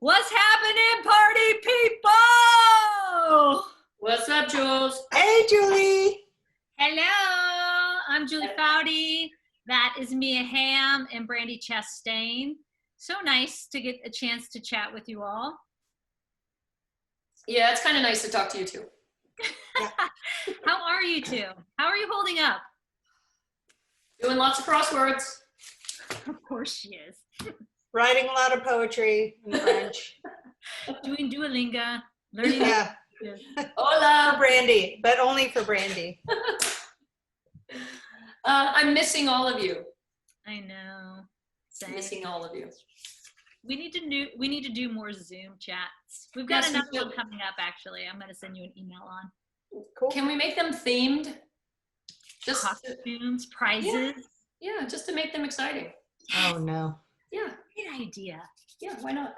What's happening, party people? What's up, Jules? Hey, Julie. Hello, I'm Julie Foudy. That is Mia Hamm and Brandi Chastain. So nice to get a chance to chat with you all. Yeah, it's kind of nice to talk to you too. How are you two? How are you holding up? Doing lots of crosswords. Of course she is. Writing a lot of poetry in French. Doing Duolingo. Learning. Yeah. Hola. For Brandi, but only for Brandi. I'm missing all of you. I know. Same. Missing all of you. We need to do more Zoom chats. We've got another one coming up, actually. I'm going to send you an email on. Cool. Can we make them themed? Just costumes, prizes. Yeah, just to make them exciting. Oh no. Yeah. Good idea. Yeah, why not?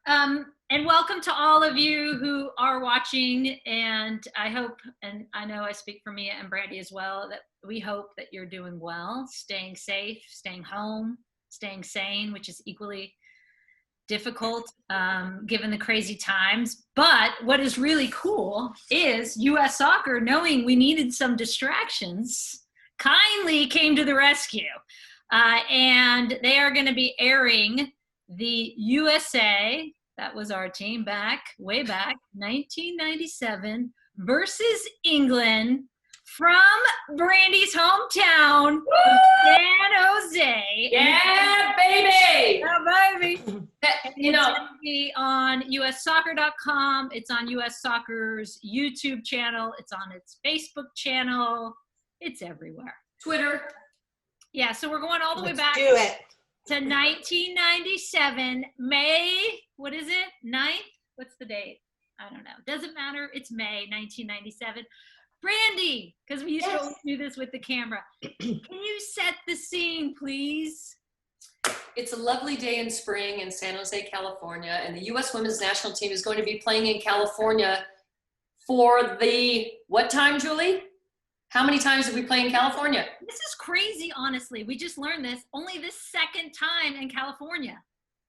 And welcome to all of you who are watching. And I hope, and I know I speak for Mia and Brandi as well, that we hope that you're doing well, staying safe, staying home, staying sane, which is equally difficult given the crazy times. But what is really cool is US Soccer, knowing we needed some distractions, kindly came to the rescue. And they are going to be airing the USA, that was our team way back, 1997, versus England from Brandi's hometown, San Jose. Yeah, baby! Yeah, baby. You know, it's going to be on ussoccer.com. It's on US Soccer's YouTube channel. It's on its Facebook channel. It's everywhere. Twitter. Yeah, so we're going all the way back Do it. to 1997, May, what is it, 9th? What's the date? I don't know. Doesn't matter. It's May 1997. Brandi, because we used to always do this with the camera. Can you set the scene, please? It's a lovely day in spring in San Jose, California, and the U.S. women's national team is going to be playing in California for the, what time, Julie? How many times did we play in California? This is crazy, honestly. We just learned this. Only the second time in California.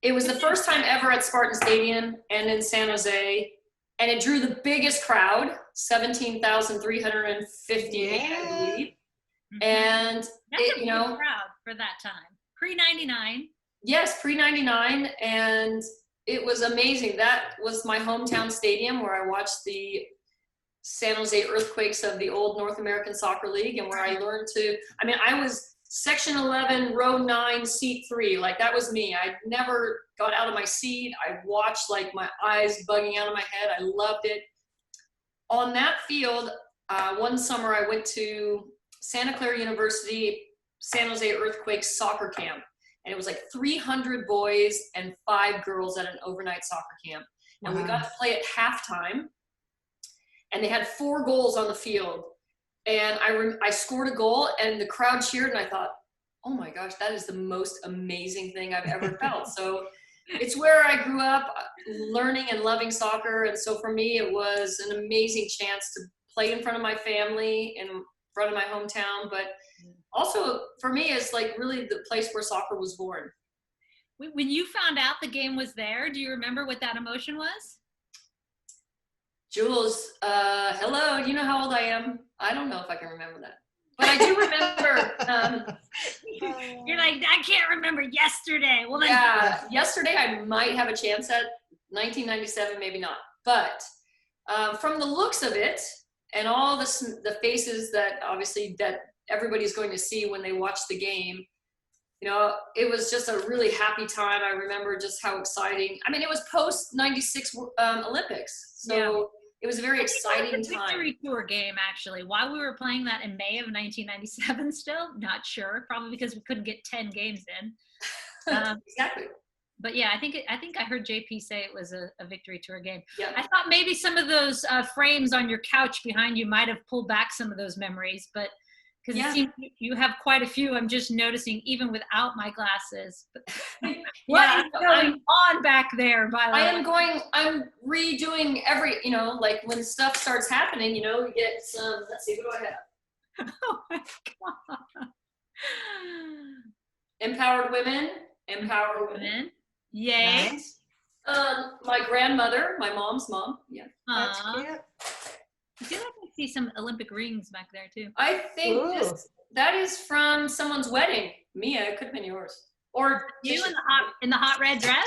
It was the first time ever at Spartan Stadium and in San Jose, and it drew the biggest crowd, 17,350, I believe. Mm-hmm. And that's it, a big crowd for that time. Pre-99. Yes, pre-99, and it was amazing. That was my hometown stadium where I watched the San Jose Earthquakes of the old North American Soccer League, and where I learned I was section 11, row 9, seat 3. Like, that was me. I never got out of my seat. I watched, like, my eyes bugging out of my head. I loved it. On that field, one summer I went to Santa Clara University, San Jose Earthquakes soccer camp. And it was like 300 boys and 5 girls at an overnight soccer camp. And we got to play at halftime. And they had 4 goals on the field. And I scored a goal, and the crowd cheered, and I thought, oh my gosh, that is the most amazing thing I've ever felt. So it's where I grew up learning and loving soccer. And so for me, it was an amazing chance to play in front of my family, in front of my hometown. But also for me, it's like really the place where soccer was born. When you found out the game was there, do you remember what that emotion was? Jules, hello, do you know how old I am? I don't know if I can remember that. But I do remember. You're like, I can't remember yesterday. Well, then, yeah, yesterday I might have a chance at 1997, maybe not. But from the looks of it and all the faces that obviously that everybody's going to see when they watch the game, you know, it was just a really happy time. I remember just how exciting. I mean, it was post 96 Olympics. So it was a very exciting time. Victory tour game, actually. Why we were playing that in May of 1997 still, not sure. Probably because we couldn't get 10 games in. Exactly. But yeah, I think I heard JP say it was a victory tour game. Yeah. I thought maybe some of those frames on your couch behind you might have pulled back some of those memories, but because it seems you have quite a few. I'm just noticing even without my glasses. What is going on back there? By the way? I'm redoing like when stuff starts happening, you get some, let's see, what do I have? Oh my God. Empowered women. Yay. Nice. grandmother, my mom's mom. Yeah. That's Aw. cute. I feel like I see some Olympic rings back there too. I think Ooh. that is from someone's wedding. Mia, it could have been yours. Or You just, in the hot red dress?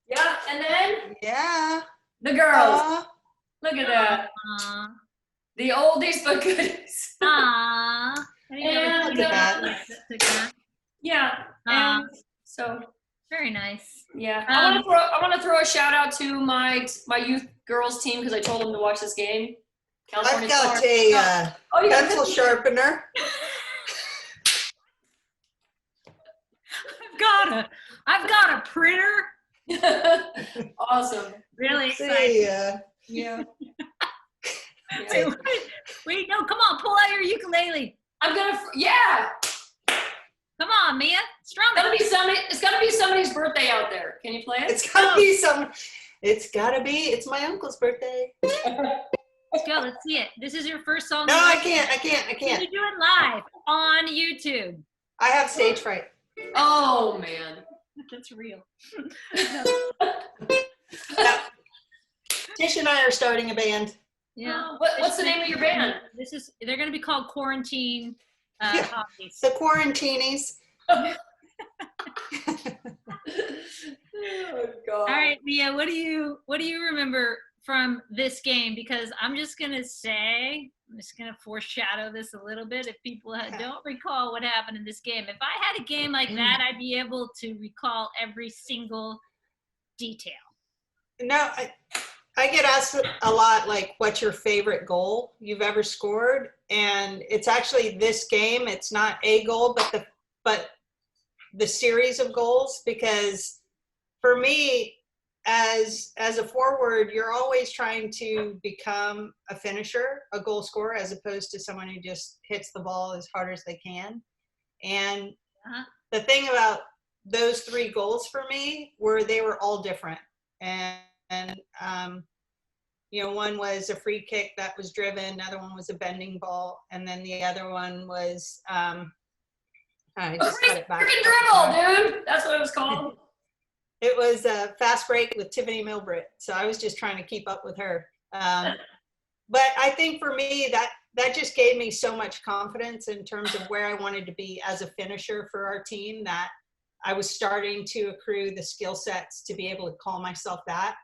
yeah, and then Yeah. the girls. Aw. Look at that. Aw. The oldies but goodies. Aw. I think that was Look at cute. that. Took that. Yeah. Aw. And so Very nice. yeah. I want to throw a shout out to my youth girls team because I told them to watch this game. California I've got Stars. a Oh, you got pencil sharpener. I've got a printer. Awesome. Really See, excited. Yeah. Wait, wait, no, come on, pull out your ukulele. I'm gonna. Yeah. Come on, Mia, strum it. It's gonna be somebody's birthday out there. Can you play it? it's gotta be some. It's gotta be. It's my uncle's birthday. Let's go. Let's see it. This is your first song. No, live? I can't. I Can can't. you do it live on YouTube? I have stage fright. Oh man. That's real. No. Tish and I are starting a band. Yeah. What's the name of your band? They're going to be called Quarantine Yeah. Hobbies. The Quarantinis. Oh God. All right, Mia, what do you remember from this game? Because I'm just going to foreshadow this a little bit. If people don't recall what happened in this game, if I had a game like that, I'd be able to recall every single detail. No, I get asked a lot, like, what's your favorite goal you've ever scored? And it's actually this game. It's not a goal, but the series of goals, because for me, as a forward, you're always trying to become a finisher, a goal scorer, as opposed to someone who just hits the ball as hard as they can. And the thing about those 3 goals for me were they were all different. And one was a free kick that was driven, another one was a bending ball, and then the other one was I just cut it back. Freaking dribble, dude. That's what it was called. It was a fast break with Tiffany Milbritt, so I was just trying to keep up with her. But I think for me, that just gave me so much confidence in terms of where I wanted to be as a finisher for our team, that I was starting to accrue the skill sets to be able to call myself that,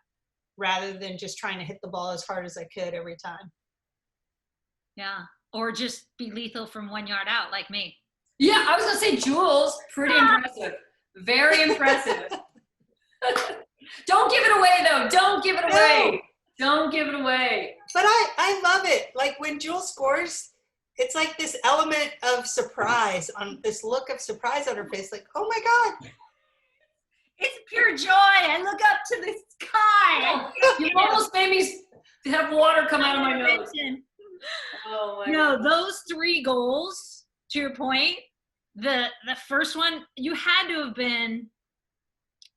rather than just trying to hit the ball as hard as I could every time. Yeah. Or just be lethal from 1 yard out like me. Yeah, I was gonna say Jules, pretty impressive. Very impressive. Don't give it away though. Don't give it away. Don't give it away. But I love it. Like when Jules scores, it's like this element of surprise, on this look of surprise on her face, like, oh my God. It's pure joy. I look up to the sky. You almost made me have water come out of my nose. Oh my God. Those 3 goals, to your point, the first one, you had to have been,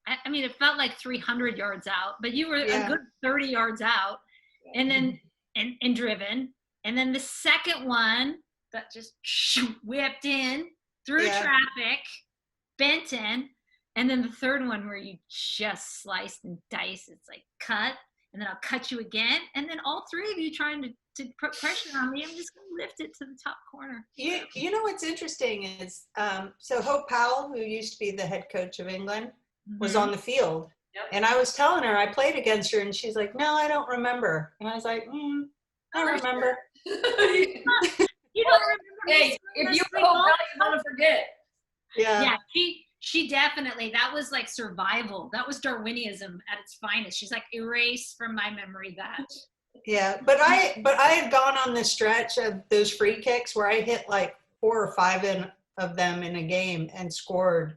I mean, it felt like 300 yards out, but you were a good 30 yards out, and then and driven. And then the second one that just whipped in through traffic, bent in. And then the third one where you just slice and dice, it's like cut, and then I'll cut you again. And then all 3 of you trying to put pressure on me, I'm just going to lift it to the top corner. You know what's interesting is, so Hope Powell, who used to be the head coach of England, was on the field. Yep. And I was telling her I played against her, and she's like, no, I don't remember. And I was like, I remember. You don't remember. Hey, if you go, you're going to forget. Yeah, she definitely, that was like survival. That was Darwinism at its finest. She's like, erase from my memory that. Yeah, but I had gone on this stretch of those free kicks where I hit like 4 or 5 of them in a game and scored.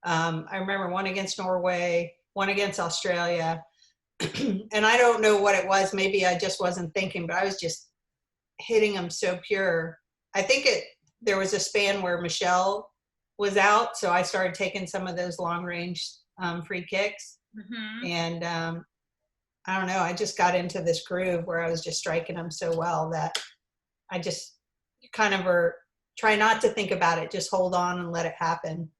I remember one against Norway, one against Australia, and I don't know what it was. Maybe I just wasn't thinking, but I was just hitting them so pure. I think there was a span where Michelle was out, so I started taking some of those long range free kicks, and I don't know, I just got into this groove where I was just striking them so well that I just kind of try not to think about it, just hold on and let it happen.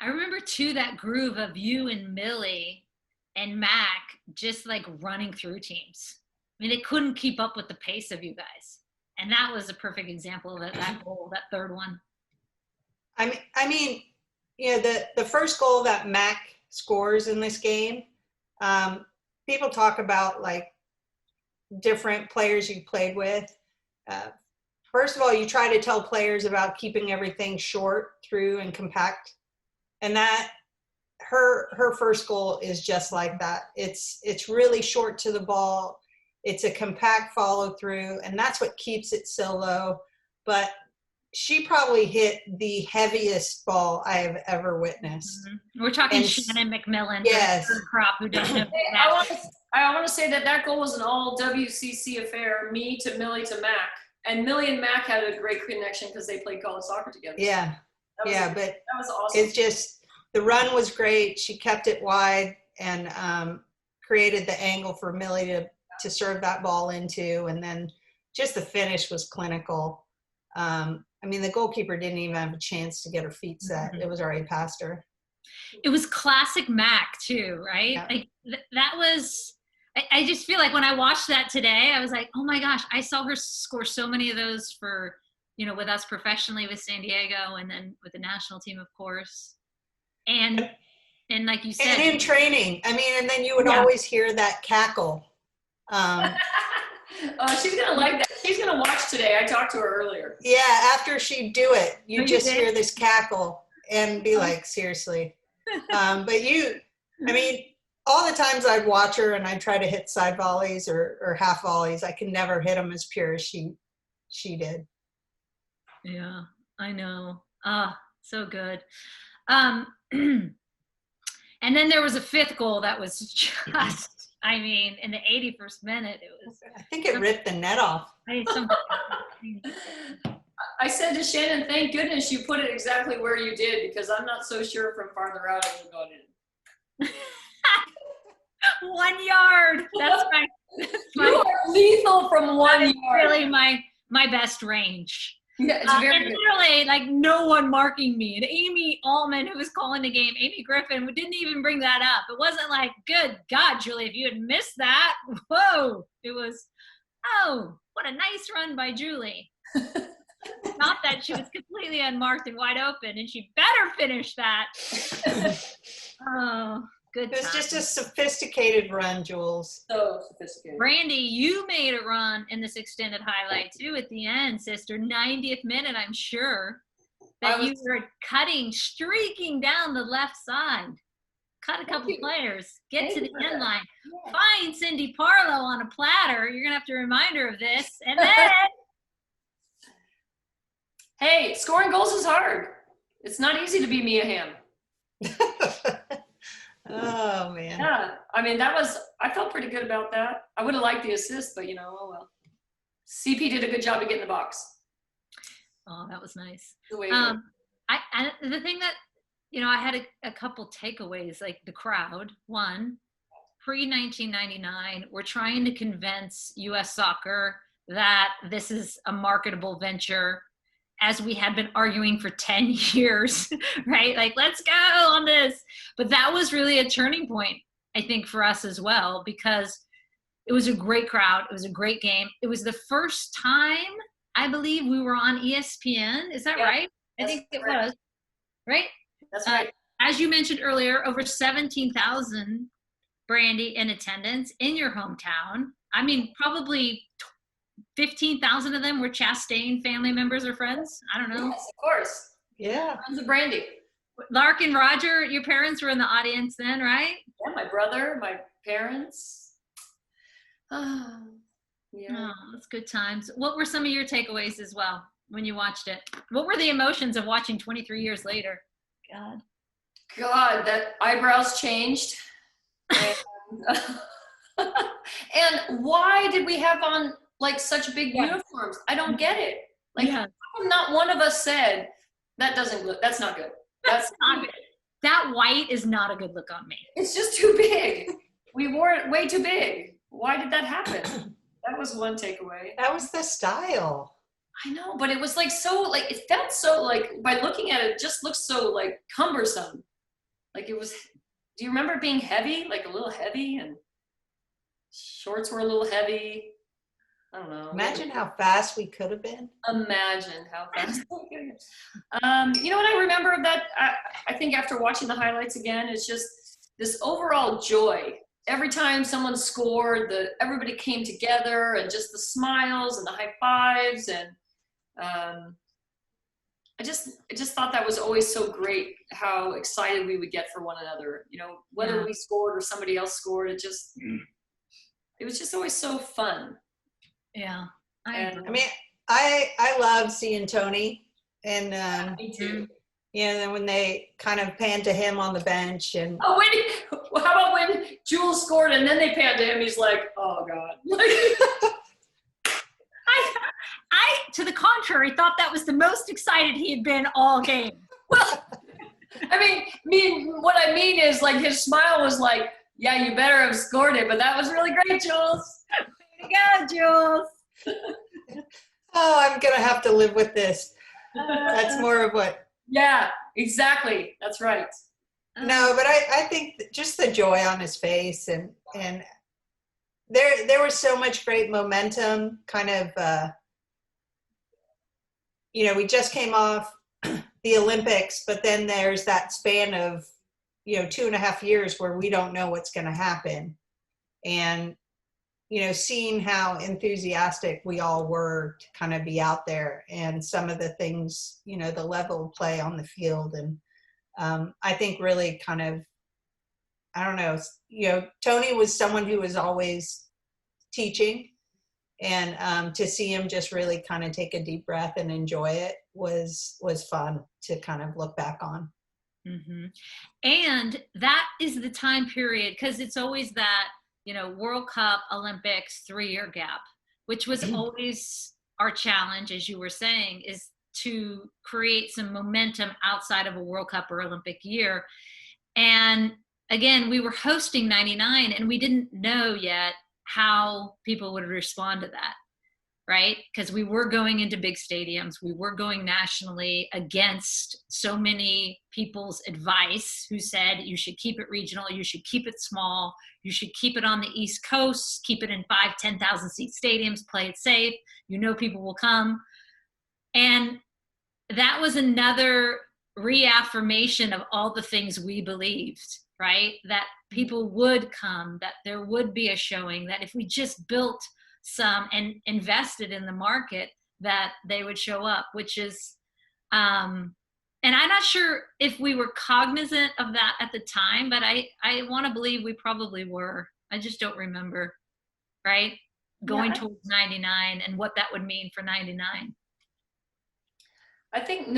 I remember too that groove of you and Millie, and Mac just like running through teams. I mean, they couldn't keep up with the pace of you guys. And that was a perfect example of that goal, that third one. I mean, the first goal that Mac scores in this game, people talk about like different players you played with. First of all, you try to tell players about keeping everything short, through, and compact. And that her first goal is just like that. It's really short to the ball. It's a compact follow through, and that's what keeps it so low. But she probably hit the heaviest ball I have ever witnessed. Mm-hmm. We're talking Shannon McMillan. Yes. For the crop who doesn't know. I want to say that goal was an all WCC affair, me to Millie to Mac. And Millie and Mac had a great connection because they played college soccer together. Yeah. But that was awesome. It's just, the run was great. She kept it wide and created the angle for Millie to serve that ball into. And then just the finish was clinical. I mean, the goalkeeper didn't even have a chance to get her feet set. It was already past her. It was classic Mac too, right? Yeah. Like that was, I just feel like when I watched that today, I was like, oh my gosh, I saw her score so many of those for, with us professionally with San Diego and then with the national team, of course. And like you said. And in training, I mean, and then you would always hear that cackle. She's going to like that. She's going to watch today. I talked to her earlier. Yeah, after she'd do it, you just hear this cackle and be like, seriously. But I mean, all the times I'd watch her and I'd try to hit side volleys or half volleys, I can never hit them as pure as she did. Yeah, I know. So good. And then there was a fifth goal that was just, I mean, in the 81st minute, it was. I think it ripped the net off. I said to Shannon, thank goodness you put it exactly where you did, because I'm not so sure from farther out it would have gone in. 1 yard. That's you are lethal from 1 yard. Really my best range. Yeah, it's very good. Literally, like no one marking me. And Amy Allman, who was calling the game, Amy Griffin, didn't even bring that up. It wasn't like, good God, Julie, if you had missed that, whoa. It was, oh, what a nice run by Julie. Not that she was completely unmarked and wide open, and she better finish that. Oh, good. It was just a sophisticated run, Jules. So sophisticated. Brandi, you made a run in this extended highlight too at the end, sister. 90th minute, I'm sure that you were streaking down the left side. Cut a couple players, get to the end line, find Cindy Parlow on a platter. You're gonna have to remind her of this, and then. Hey, scoring goals is hard. It's not easy to be Mia Hamm. Oh, man. Yeah, I mean, I felt pretty good about that. I would have liked the assist, but oh well. CP did a good job of getting the box. Oh, that was nice. The way the thing that, I had a couple takeaways, like the crowd. One, pre-1999, we're trying to convince U.S. soccer that this is a marketable venture, as we had been arguing for 10 years, right? Like, let's go on this. But that was really a turning point, I think, for us as well, because it was a great crowd. It was a great game. It was the first time, I believe, we were on ESPN. Is that right? I think it was, right? That's right. As you mentioned earlier, over 17,000, Brandi, in attendance in your hometown. I mean, probably 15,000 of them were Chastain family members or friends. I don't know. Yes, of course. Yeah. Friends of Brandi. Lark and Roger, your parents were in the audience then, right? Yeah, my brother, my parents. Yeah. Oh, that's good times. What were some of your takeaways as well when you watched it? What were the emotions of watching 23 years later? God, that eyebrows changed. And why did we have on like such big uniforms? I don't get it. Like, how come not one of us said that's not good. That's not good. That white is not a good look on me. It's just too big. We wore it way too big. Why did that happen? That was one takeaway. That was the style. I know, but it was like so, like, it felt so, like, by looking at it, it just looks so, like, cumbersome. Like, it was do you remember being heavy, like a little heavy, and shorts were a little heavy? I don't know. Imagine how fast we could have been. Imagine how fast. You know what I remember of that? I think after watching the highlights again, it's just this overall joy. Every time someone scored, everybody came together, and just the smiles and the high fives, and I just thought that was always so great, how excited we would get for one another. You know, whether we scored or somebody else scored, it was just always so fun. Yeah. I mean, I love seeing Tony, and Me too. yeah, then when they kind of panned to him on the bench, and Oh, how about when Jules scored and then they panned to him? He's like, "Oh God!" I, to the contrary, thought that was the most excited he had been all game. Well, I mean, what I mean is, like, his smile was like, "Yeah, you better have scored it," but that was really great, Jules. Way to go, Jules. oh, I'm gonna have to live with this. That's more of what. Yeah, exactly. That's right. No, but I think just the joy on his face, and there was so much great momentum, kind of, you know, we just came off the Olympics, but then there's that span of, you know, 2.5 years where we don't know what's going to happen. And, you know, seeing how enthusiastic we all were to kind of be out there, and some of the things, you know, the level of play on the field. And I think really kind of, I don't know, you know, Tony was someone who was always teaching, and to see him just really kind of take a deep breath and enjoy it was fun to kind of look back on. Mm-hmm. And that is the time period, because it's always that, you know, World Cup, Olympics, 3-year gap, which was always our challenge, as you were saying, is to create some momentum outside of a World Cup or Olympic year. And again, we were hosting 99, and we didn't know yet how people would respond to that, right? Because we were going into big stadiums. We were going nationally against so many people's advice who said you should keep it regional, you should keep it small, you should keep it on the East Coast, keep it in 5,000-10,000 seat stadiums, play it safe, you know people will come. And that was another reaffirmation of all the things we believed, right? That people would come, that there would be a showing, that if we just built some and invested in the market, that they would show up, which is, and I'm not sure if we were cognizant of that at the time, but I want to believe we probably were. I just don't remember, right? Going towards 99 and what that would mean for 99. I think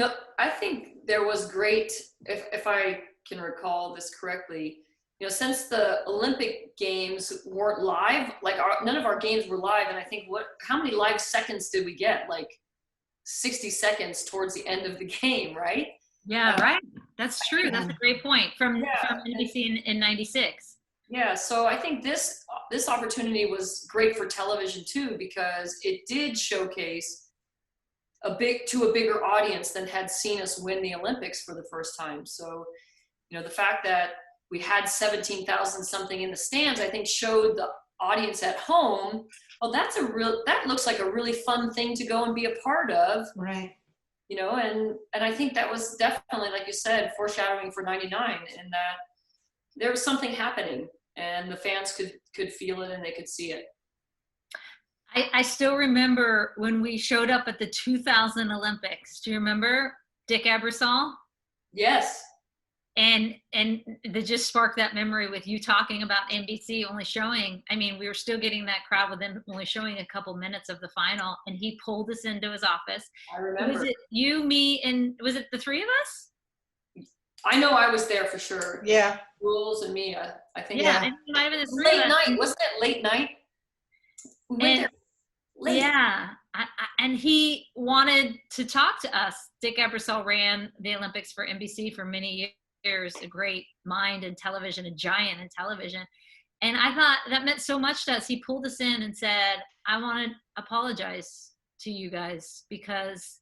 there was great, if I can recall this correctly, you know, since the Olympic Games weren't live, like none of our games were live, and I think how many live seconds did we get? Like 60 seconds towards the end of the game, right? Yeah, right. That's true. That's a great point from NBC in 96. Yeah, so I think this opportunity was great for television too, because it did showcase to a bigger audience than had seen us win the Olympics for the first time. So, you know, the fact that we had 17,000 something in the stands, I think showed the audience at home, well, that looks like a really fun thing to go and be a part of. Right. You know, and I think that was definitely, like you said, foreshadowing for 99, in that there was something happening and the fans could feel it and they could see it. I still remember when we showed up at the 2000 Olympics. Do you remember Dick Ebersol? Yes. And that just sparked that memory with you talking about NBC only showing, I mean, we were still getting that crowd with them only showing a couple minutes of the final, and he pulled us into his office. I remember. Was it you, me, and was it the three of us? I know I was there for sure. Yeah. Rules and me, I think. Yeah. It might have been the late night. Wasn't it late night? We went there late. Yeah. And he wanted to talk to us. Dick Ebersol ran the Olympics for NBC for many years, a great mind in television, a giant in television. And I thought that meant so much to us. He pulled us in and said, I want to apologize to you guys because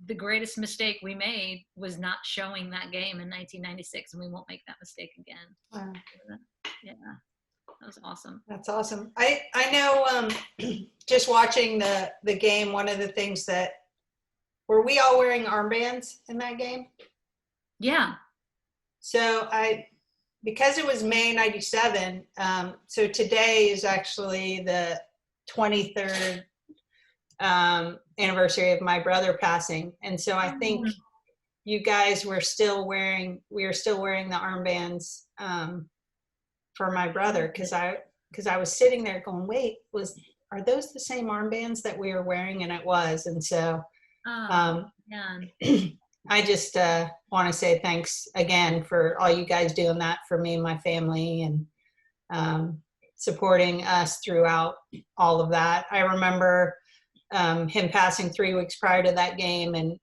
the greatest mistake we made was not showing that game in 1996, and we won't make that mistake again. Wow. Yeah, that was awesome. That's awesome. I know, just watching the game, one of the things that, were we all wearing armbands in that game? Yeah. So because it was May 97, so today is actually the 23rd anniversary of my brother passing. And so I think you guys we were still wearing the armbands for my brother, because I was sitting there going, wait, are those the same armbands that we were wearing? And it was. And so I just want to say thanks again for all you guys doing that for me and my family, and supporting us throughout all of that. I remember him passing 3 weeks prior to that game, and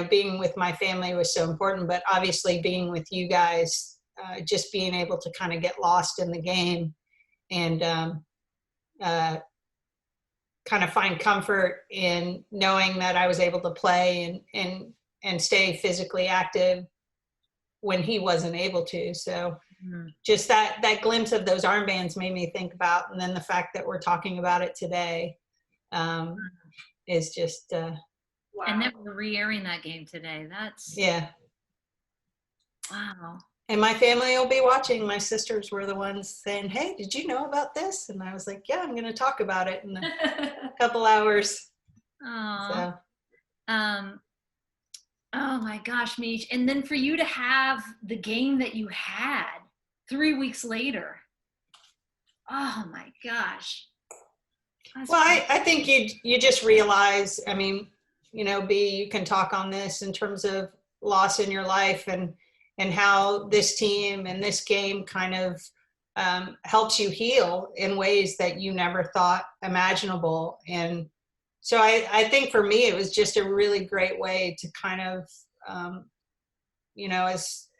being with my family was so important, but obviously being with you guys, just being able to kind of get lost in the game and kind of find comfort in knowing that I was able to play and stay physically active when he wasn't able to. So just that glimpse of those armbands made me think about, and then the fact that we're talking about it today is just wow. And then we're re-airing that game today. That's wow. And my family will be watching. My sisters were the ones saying, hey, did you know about this? And I was like, yeah, I'm going to talk about it in a couple hours. Oh, oh my gosh, Mish. And then for you to have the game that you had 3 weeks later. Oh my gosh. Well, I think you just realize, I mean, you can talk on this in terms of loss in your life, and how this team and this game kind of helps you heal in ways that you never thought imaginable. And so I think for me, it was just a really great way to kind of,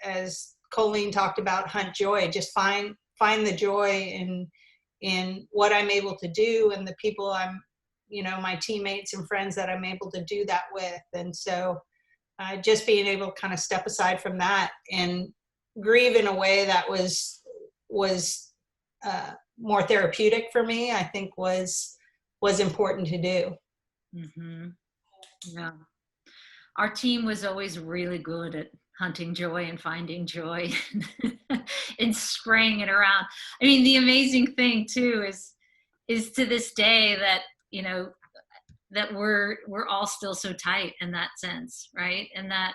as Colleen talked about, hunt joy, just find the joy in what I'm able to do, and the people my teammates and friends that I'm able to do that with. And so just being able to kind of step aside from that and grieve in a way that was more therapeutic for me, I think was important to do. Mm-hmm. Yeah. Our team was always really good at hunting joy and finding joy and spraying it around. I mean, the amazing thing too is to this day that, that we're all still so tight in that sense, right? And that,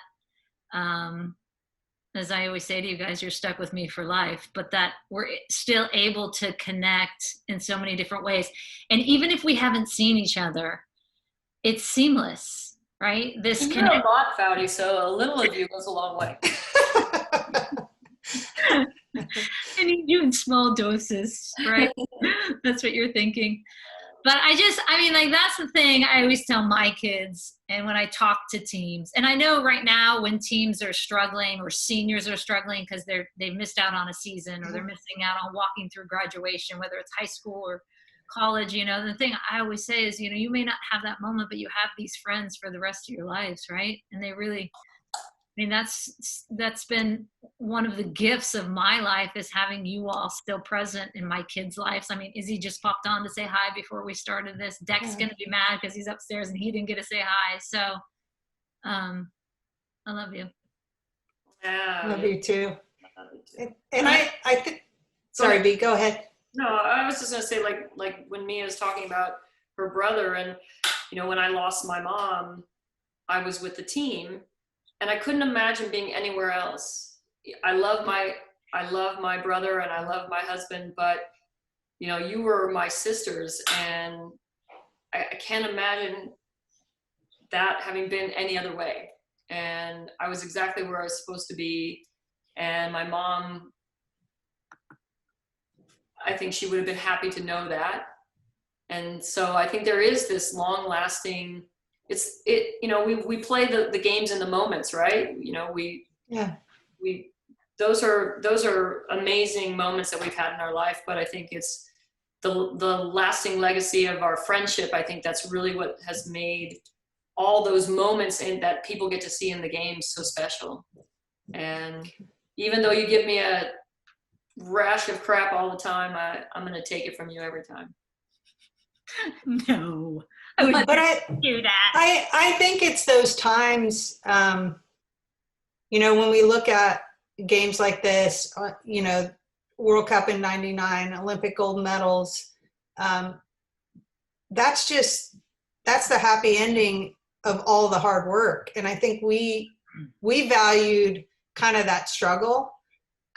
as I always say to you guys, you're stuck with me for life, but that we're still able to connect in so many different ways. And even if we haven't seen each other, it's seamless, right? This You're a lot, Foudy, so a little of you goes a long way. I need you in small doses, right? That's what you're thinking. But that's the thing I always tell my kids, and when I talk to teams, and I know right now when teams are struggling or seniors are struggling because they've missed out on a season, or they're missing out on walking through graduation, whether it's high school or college, the thing I always say is, you may not have that moment, but you have these friends for the rest of your lives, right? And they really, that's been one of the gifts of my life, is having you all still present in my kids' lives. Izzy just popped on to say hi before we started this. Deck's going to be mad because he's upstairs and he didn't get to say hi. So I love you. Yeah. Love you too. And I think, sorry, B, go ahead. No, I was just going to say, like when Mia was talking about her brother, and, when I lost my mom, I was with the team. And I couldn't imagine being anywhere else. I love my brother and I love my husband, but you were my sisters, and I can't imagine that having been any other way. And I was exactly where I was supposed to be. And my mom, I think she would have been happy to know that. And so I think there is this long lasting, we play the games in the moments, right? Those are amazing moments that we've had in our life, but I think it's the lasting legacy of our friendship. I think that's really what has made all those moments and that people get to see in the game so special. And even though you give me a rash of crap all the time, I'm going to take it from you every time. No, I would do that. I think it's those times, you know, when we look at games like this, you know, World Cup in '99, Olympic gold medals, that's the happy ending of all the hard work. And I think we valued kind of that struggle,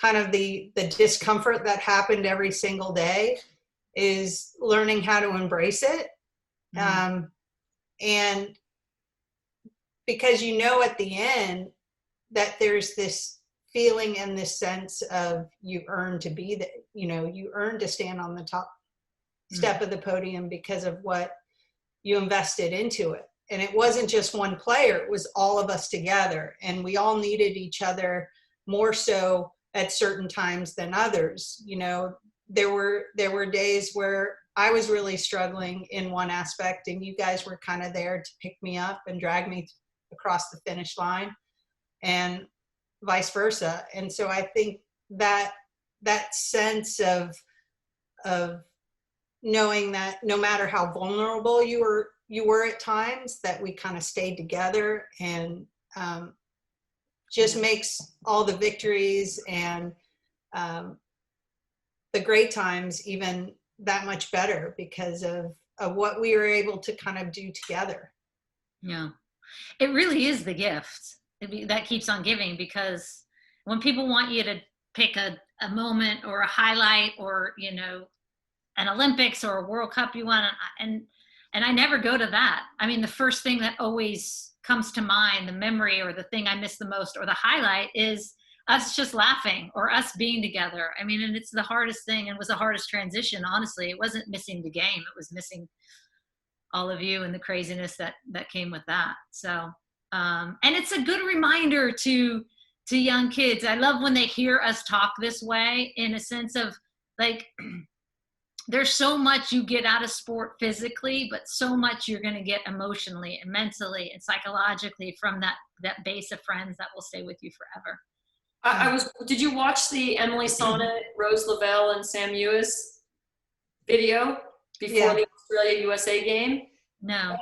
kind of the discomfort that happened every single day, is learning how to embrace it. And because, you know, at the end that there's this feeling and this sense of you earned to be that, you know, you earned to stand on the top step of the podium because of what you invested into it. And it wasn't just one player, it was all of us together, and we all needed each other more so at certain times than others. You know, there were days where I was really struggling in one aspect, and you guys were kind of there to pick me up and drag me across the finish line, and vice versa. And so I think that sense of knowing that no matter how vulnerable you were at times, that we kind of stayed together, and just makes all the victories and the great times even that much better because of what we were able to kind of do together. Yeah, it really is the gift that keeps on giving, because when people want you to pick a moment or a highlight, or, you know, an Olympics or a World Cup you won, and I never go to that. I mean, the first thing that always comes to mind, the memory or the thing I miss the most or the highlight, is us just laughing or us being together. I mean, and it's the hardest thing, and was the hardest transition, honestly. It wasn't missing the game, it was missing all of you and the craziness that came with that. So and it's a good reminder to young kids. I love when they hear us talk this way, in a sense of like, there's so much you get out of sport physically, but so much you're going to get emotionally and mentally and psychologically from that base of friends that will stay with you forever. Did you watch the Emily Sonnet, Rose Lavelle, and Sam Ewis video before the Australia-USA game? No.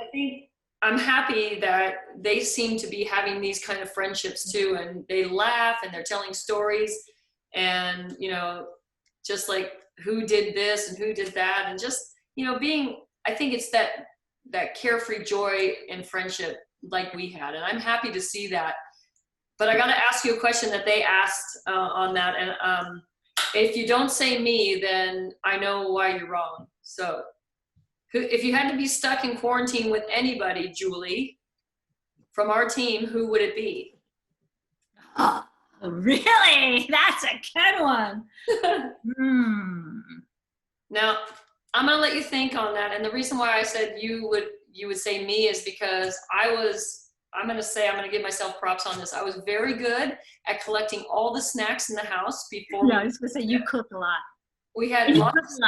I'm happy that they seem to be having these kind of friendships too, and they laugh and they're telling stories, and, you know, just like who did this and who did that, and just, you know, I think it's that carefree joy and friendship like we had, and I'm happy to see that. But I got to ask you a question that they asked on that, and if you don't say me, then I know why you're wrong. So, if you had to be stuck in quarantine with anybody, Julie, from our team, who would it be? Oh, really? That's a good one. Now, I'm going to let you think on that. And the reason why I said you would say me is because I'm going to give myself props on this. I was very good at collecting all the snacks in the house before. Yeah, I was going to say you cooked a lot. We had lots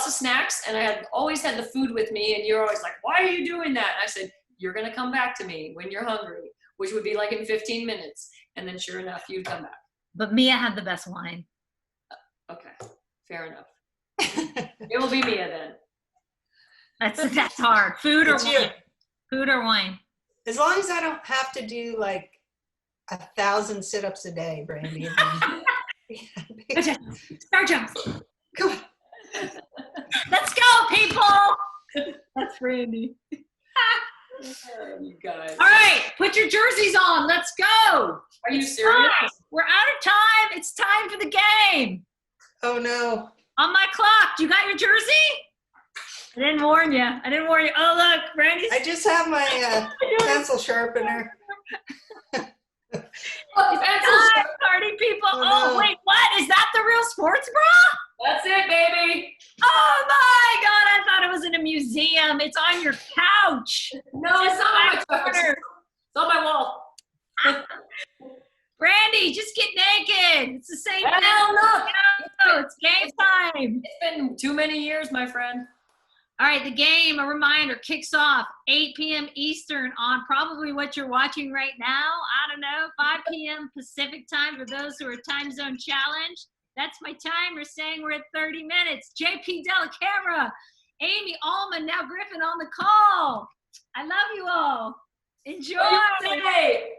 of snacks, and I always had the food with me, and you're always like, why are you doing that? And I said, you're going to come back to me when you're hungry, which would be like in 15 minutes. And then sure enough, you'd come back. But Mia had the best wine. Okay, fair enough. It will be Mia then. That's hard. Food or wine? Food or wine? As long as I don't have to do like 1,000 sit-ups a day, Brandi. Star jumps. Come on. Let's go, people. That's Brandi. You guys. All right, put your jerseys on. Let's go. Are you serious? We're out of time. It's time for the game. Oh no. On my clock. You got your jersey? I didn't warn you. Oh, look, Brandi's. I just have my pencil sharpener. Party people. Oh, wait, what? Is that the real sports bra? That's it, baby. Oh my God, I thought it was in a museum. It's on your couch. No, it's not on my couch. It's on my wall. Brandi, just get naked. It's the same thing. Hell no. No, it's game time. It's been too many years, my friend. All right, the game, a reminder, kicks off 8 p.m. Eastern on probably what you're watching right now. I don't know, 5 p.m. Pacific time for those who are time zone challenged. That's my timer saying we're at 30 minutes. JP Della Camera, Amy Allman, now Griffin on the call. I love you all. Enjoy. What do you say?